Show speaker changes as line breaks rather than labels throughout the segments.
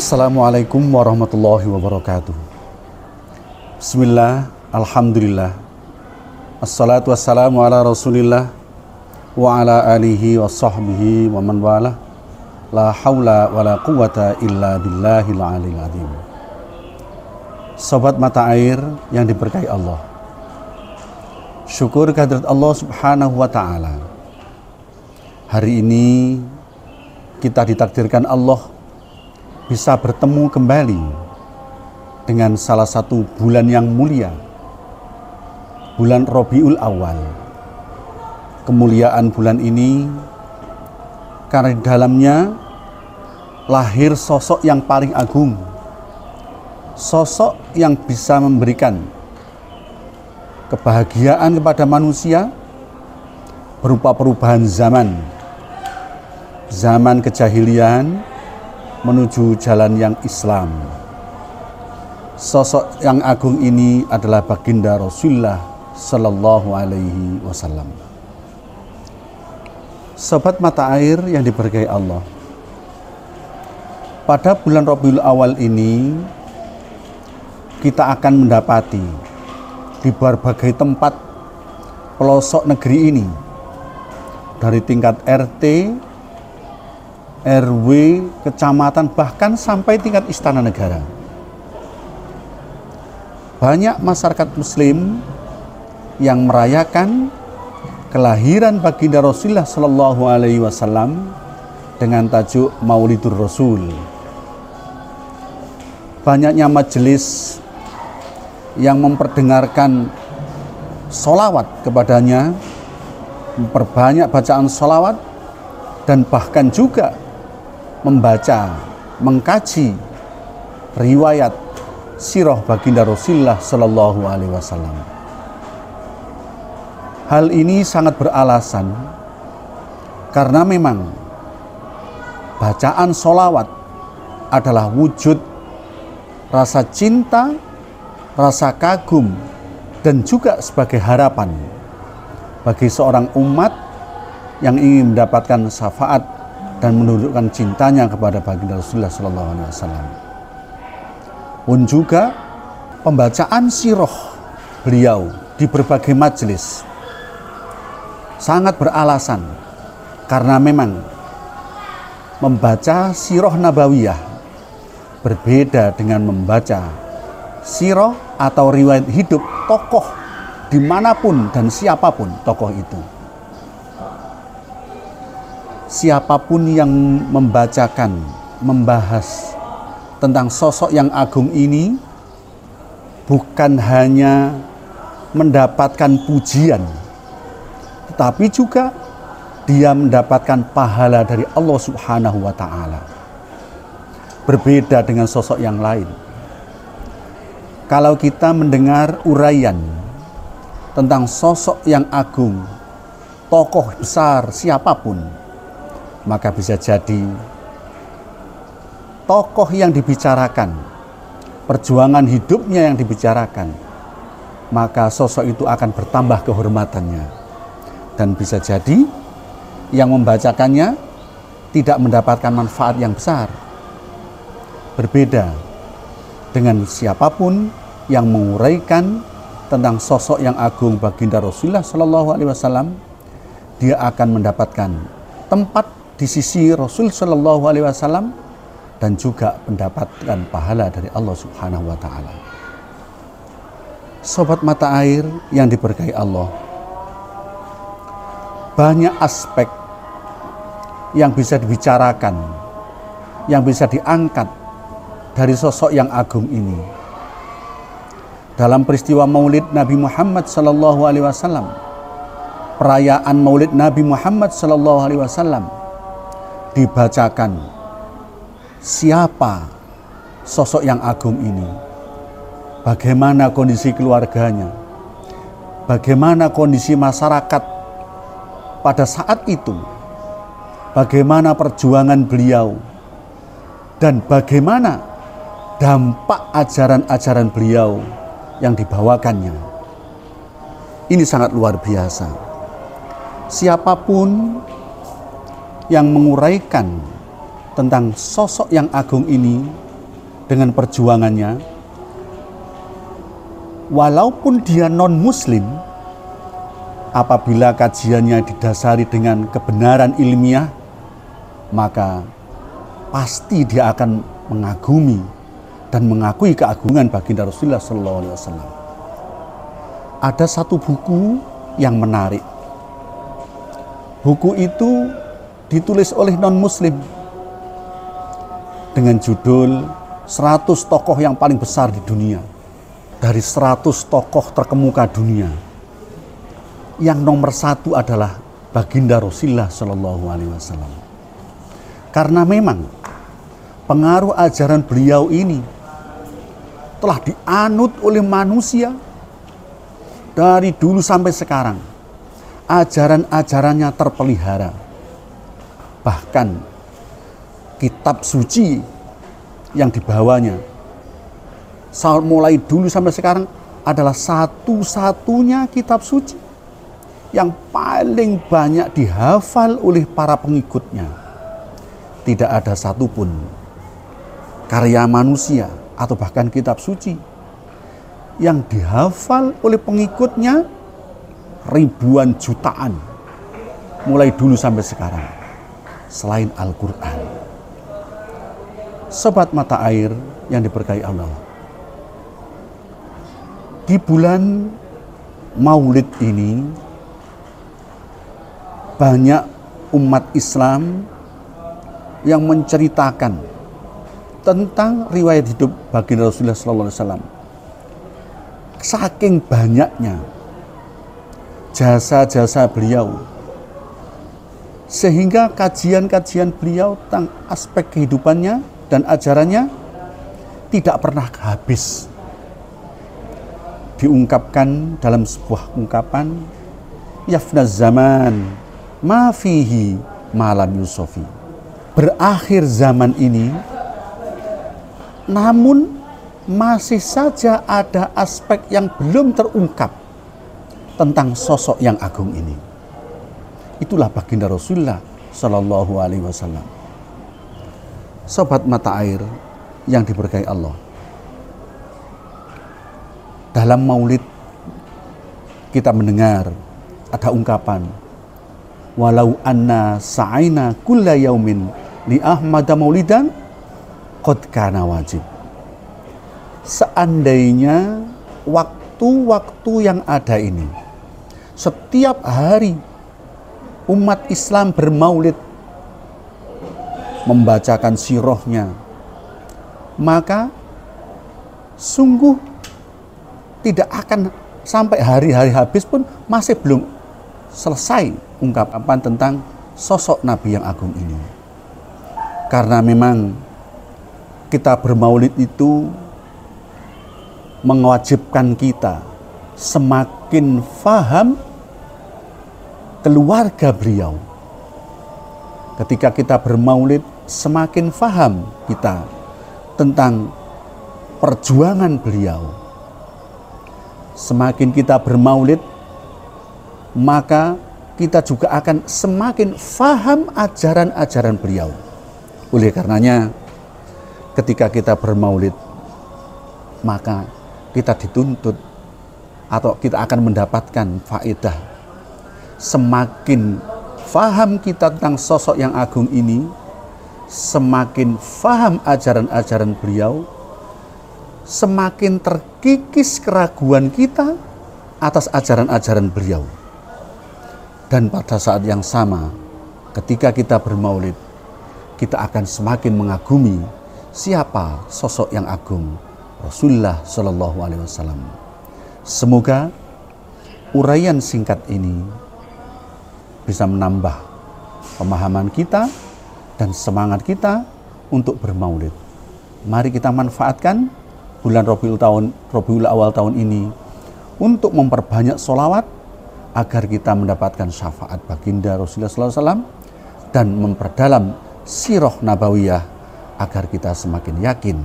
Assalamualaikum warahmatullahi wabarakatuh. Bismillah, alhamdulillah. Assalatu wassalamu ala rasulillah wa ala alihi wa sahbihi wa man wala. La hawla wa la quwata illa billahil aliyil azim. Sobat mata air yang diberkahi Allah, syukur kehadirat Allah subhanahu wa ta'ala. Hari ini kita ditakdirkan Allah bisa bertemu kembali dengan salah satu bulan yang mulia, bulan Rabiul Awal. Kemuliaan bulan ini karena di dalamnya lahir sosok yang paling agung, sosok yang bisa memberikan kebahagiaan kepada manusia berupa perubahan zaman kejahilian menuju jalan yang Islam. Sosok yang agung ini adalah baginda Rasulullah Sallallahu Alaihi Wasallam. Sobat mata air yang diberkahi Allah, pada bulan Rabiul Awal ini kita akan mendapati di berbagai tempat pelosok negeri ini, dari tingkat RT, RW, kecamatan, bahkan sampai tingkat istana negara, banyak masyarakat muslim yang merayakan kelahiran baginda Rasulullah Sallallahu Alaihi Wasallam dengan tajuk Maulidur Rasul. Banyaknya majelis yang memperdengarkan sholawat kepadanya, memperbanyak bacaan sholawat, dan bahkan juga membaca, mengkaji riwayat sirah baginda Rasulullah Sallallahu Alaihi Wasallam. Hal ini sangat beralasan karena memang bacaan sholawat adalah wujud rasa cinta, rasa kagum, dan juga sebagai harapan bagi seorang umat yang ingin mendapatkan syafaat dan menunjukkan cintanya kepada baginda Rasulullah Sallallahu Alaihi Wasallam. Pun juga pembacaan sirah beliau di berbagai majelis sangat beralasan karena memang membaca sirah nabawiyah berbeda dengan membaca sirah atau riwayat hidup tokoh dimanapun dan siapapun tokoh itu. Siapapun yang membacakan, membahas tentang sosok yang agung ini bukan hanya mendapatkan pujian, tetapi juga dia mendapatkan pahala dari Allah Subhanahu wa Ta'ala. Berbeda dengan sosok yang lain. Kalau kita mendengar uraian tentang sosok yang agung, tokoh besar siapapun, maka bisa jadi tokoh yang dibicarakan, perjuangan hidupnya yang dibicarakan, maka sosok itu akan bertambah kehormatannya. Dan bisa jadi yang membacakannya tidak mendapatkan manfaat yang besar. Berbeda dengan siapapun yang menguraikan tentang sosok yang agung baginda Rasulullah Sallallahu Alaihi Wasallam, dia akan mendapatkan tempat di sisi Rasul Sallallahu Alaihi Wasallam dan juga mendapatkan pahala dari Allah Subhanahu wa Ta'ala. Sobat mata air yang diberkahi Allah, banyak aspek yang bisa dibicarakan, yang bisa diangkat dari sosok yang agung ini. Dalam peristiwa Maulid Nabi Muhammad Sallallahu Alaihi Wasallam, perayaan Maulid Nabi Muhammad Sallallahu Alaihi Wasallam, dibacakan siapa sosok yang agung ini, bagaimana kondisi keluarganya, bagaimana kondisi masyarakat pada saat itu, bagaimana perjuangan beliau, dan bagaimana dampak ajaran-ajaran beliau yang dibawakannya. Ini sangat luar biasa. Siapapun yang menguraikan tentang sosok yang agung ini dengan perjuangannya, walaupun dia non-muslim, apabila kajiannya didasari dengan kebenaran ilmiah, maka pasti dia akan mengagumi dan mengakui keagungan baginda Rasulullah SAW. Ada satu buku yang menarik. Buku itu ditulis oleh non-muslim dengan judul 100 tokoh yang paling besar di dunia. Dari 100 tokoh terkemuka dunia, yang nomor 1 adalah baginda Rasulullah SAW. Karena memang pengaruh ajaran beliau ini telah dianut oleh manusia dari dulu sampai sekarang. Ajaran-ajarannya terpelihara. Bahkan kitab suci yang dibawanya mulai dulu sampai sekarang adalah satu-satunya kitab suci yang paling banyak dihafal oleh para pengikutnya. Tidak ada satupun karya manusia atau bahkan kitab suci yang dihafal oleh pengikutnya ribuan jutaan mulai dulu sampai sekarang selain Al-Quran. Sobat mata air yang diberkahi Allah, di bulan Maulid ini banyak umat Islam yang menceritakan tentang riwayat hidup baginda Rasulullah SAW. Saking banyaknya jasa-jasa beliau, sehingga kajian-kajian beliau tentang aspek kehidupannya dan ajarannya tidak pernah habis. Diungkapkan dalam sebuah ungkapan, yafnaz zaman ma fihi malam yusofi. Berakhir zaman ini, namun masih saja ada aspek yang belum terungkap tentang sosok yang agung ini. Itulah baginda Rasulullah Shallallahu Alaihi Wasallam. Sobat mata air yang diberkahi Allah, dalam Maulid kita mendengar ada ungkapan, walau anna sa'aina kulla yaumin li ahmada maulidan qad kana wajib. Seandainya waktu-waktu yang ada ini, setiap hari umat Islam bermaulid, membacakan sirahnya, maka sungguh tidak akan sampai hari-hari habis pun masih belum selesai ungkapan tentang sosok Nabi yang agung ini. Karena memang kita bermaulid itu mewajibkan kita semakin faham keluarga beliau. Ketika kita bermaulid, semakin faham kita tentang perjuangan beliau. Semakin kita bermaulid, maka kita juga akan semakin faham ajaran-ajaran beliau. Oleh karenanya, ketika kita bermaulid, maka kita dituntut atau kita akan mendapatkan faedah. Semakin faham kita tentang sosok yang agung ini, semakin faham ajaran-ajaran beliau, semakin terkikis keraguan kita atas ajaran-ajaran beliau. Dan pada saat yang sama, ketika kita bermaulid, kita akan semakin mengagumi siapa sosok yang agung, Rasulullah Shallallahu Alaihi Wasallam. Semoga uraian singkat ini bisa menambah pemahaman kita dan semangat kita untuk bermaulid. Mari kita manfaatkan bulan Rabiul Awal tahun ini untuk memperbanyak sholawat agar kita mendapatkan syafaat baginda Rasulullah SAW dan memperdalam sirah nabawiyah agar kita semakin yakin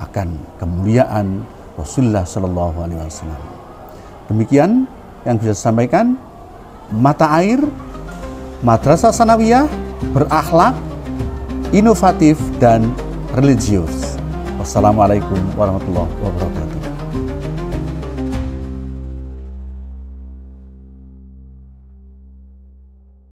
akan kemuliaan Rasulullah SAW. Demikian yang bisa saya sampaikan. Mata air Madrasah Sanawiyah berakhlak, inovatif dan religius. Wassalamualaikum warahmatullahi wabarakatuh.